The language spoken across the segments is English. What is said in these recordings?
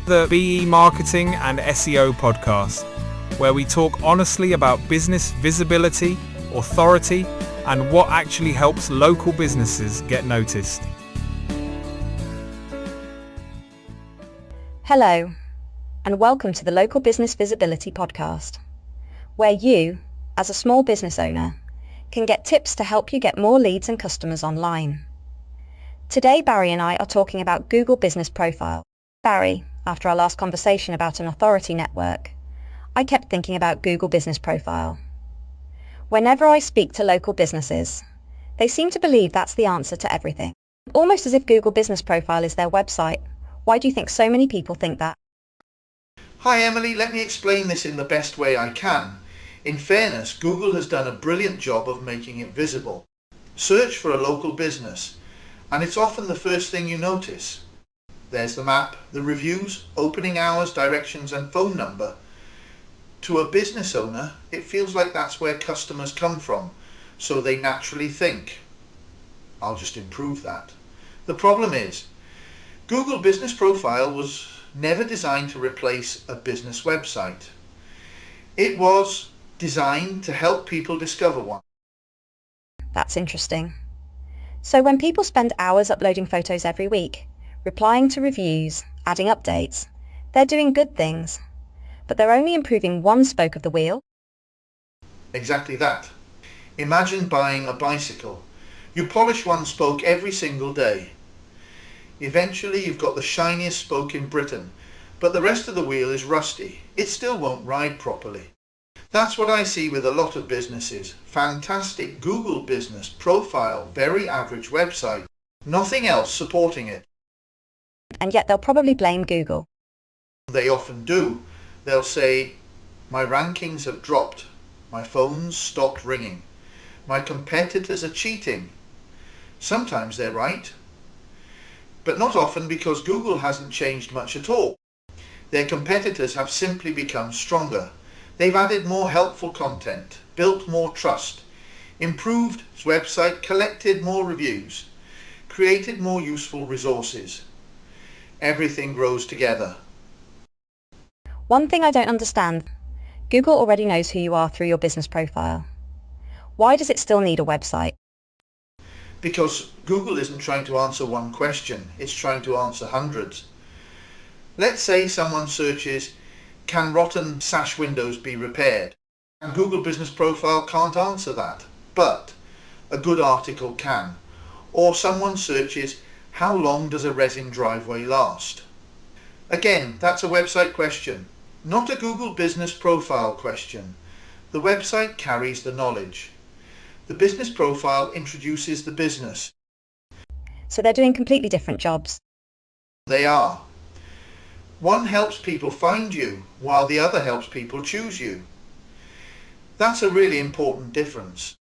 The BE Marketing and SEO podcast, where we talk honestly about business visibility, authority, and what actually helps local businesses get noticed. Hello, and welcome to the Local Business Visibility podcast, where you, as a small business owner, can get tips to help you get more leads and customers online. Today, Barrie and I are talking about Google Business Profile. Barrie, after our last conversation about an authority network, I kept thinking about Google Business Profile. Whenever I speak to local businesses, they seem to believe that's the answer to everything, almost as if Google Business Profile is their website. Why do you think so many people think that? Hi Emily, let me explain this in the best way I can. In fairness, Google has done a brilliant job of making it visible. Search for a local business, and it's often the first thing you notice. There's the map, the reviews, opening hours, directions and phone number. To a business owner, it feels like that's where customers come from, so they naturally think, I'll just improve that. The problem is, Google Business Profile was never designed to replace a business website. It was designed to help people discover one. That's interesting. So when people spend hours uploading photos every week, replying to reviews, adding updates, they're doing good things, but they're only improving one spoke of the wheel? Exactly that. Imagine buying a bicycle. You polish one spoke every single day. Eventually you've got the shiniest spoke in Britain, but the rest of the wheel is rusty. It still won't ride properly. That's what I see with a lot of businesses. Fantastic Google Business Profile, very average website. Nothing else supporting it. And yet they'll probably blame Google. They often do. They'll say, my rankings have dropped. My phone's stopped ringing. My competitors are cheating. Sometimes they're right, but not often, because Google hasn't changed much at all. Their competitors have simply become stronger. They've added more helpful content, built more trust, improved its website, collected more reviews, created more useful resources. Everything grows together. One thing I don't understand, Google already knows who you are through your business profile. Why does it still need a website? Because Google isn't trying to answer one question, it's trying to answer hundreds. Let's say someone searches, can rotten sash windows be repaired? And Google Business Profile can't answer that, but a good article can. Or someone searches, how long does a resin driveway last? Again, that's a website question, not a Google Business Profile question. The website carries the knowledge. The business profile introduces the business. So they're doing completely different jobs. They are. One helps people find you, while the other helps people choose you. That's a really important difference.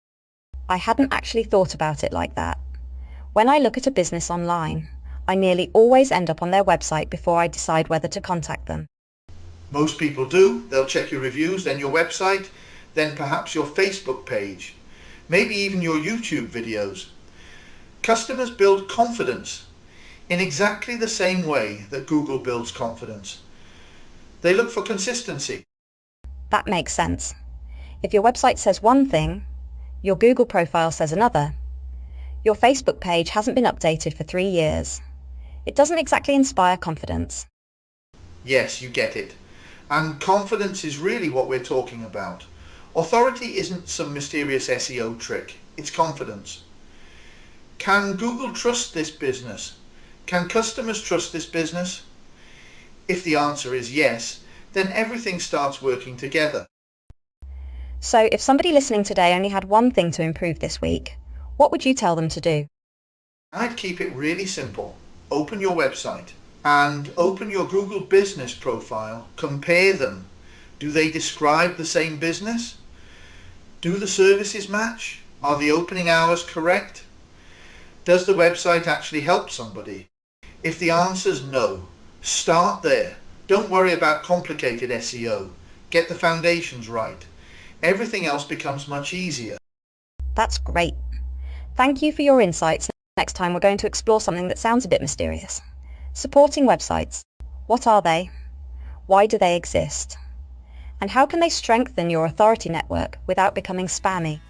I hadn't actually thought about it like that. When I look at a business online, I nearly always end up on their website before I decide whether to contact them. Most people do. They'll check your reviews, then your website, then perhaps your Facebook page, maybe even your YouTube videos. Customers build confidence in exactly the same way that Google builds confidence. They look for consistency. That makes sense. If your website says one thing, your Google profile says another. Your Facebook page hasn't been updated for 3 years. It doesn't exactly inspire confidence. Yes, you get it. And confidence is really what we're talking about. Authority isn't some mysterious SEO trick. It's confidence. Can Google trust this business? Can customers trust this business? If the answer is yes, then everything starts working together. So if somebody listening today only had one thing to improve this week, what would you tell them to do? I'd keep it really simple. Open your website and open your Google Business Profile. Compare them. Do they describe the same business? Do the services match? Are the opening hours correct? Does the website actually help somebody? If the answer's no, start there. Don't worry about complicated SEO. Get the foundations right. Everything else becomes much easier. That's great. Thank you for your insights. Next time we're going to explore something that sounds a bit mysterious. Supporting websites. What are they? Why do they exist? And how can they strengthen your authority network without becoming spammy?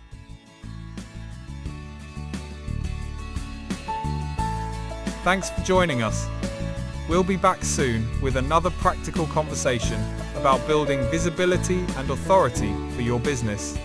Thanks for joining us. We'll be back soon with another practical conversation about building visibility and authority for your business.